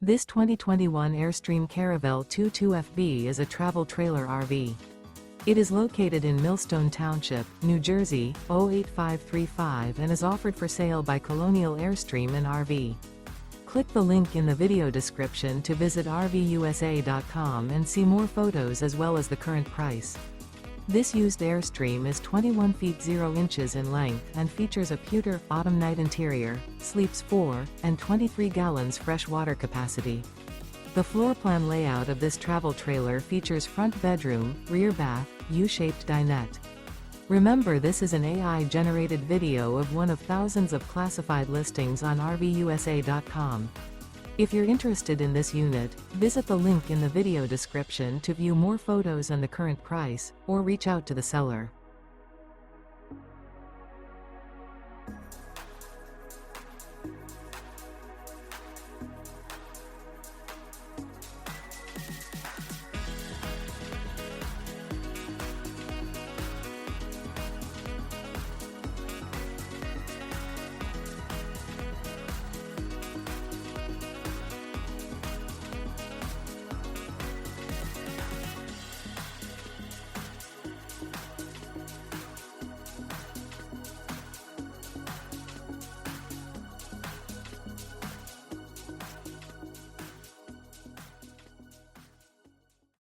This 2021 Airstream Caravel 22FB is a travel trailer RV. It is located in Millstone Township, New Jersey, 08535 and is offered for sale by Colonial Airstream RV. Click the link in the video description to visit RVUSA.com and see more photos as well as the current price. This used Airstream is 21 feet 0 inches in length and features a Pewter, autumn night interior, sleeps 4, and 23 gallons fresh water capacity. The floor plan layout of this travel trailer features front bedroom, rear bath, U-shaped dinette. Remember, this is an AI-generated video of one of thousands of classified listings on RVUSA.com. If you're interested in this unit, visit the link in the video description to view more photos and the current price, or reach out to the seller.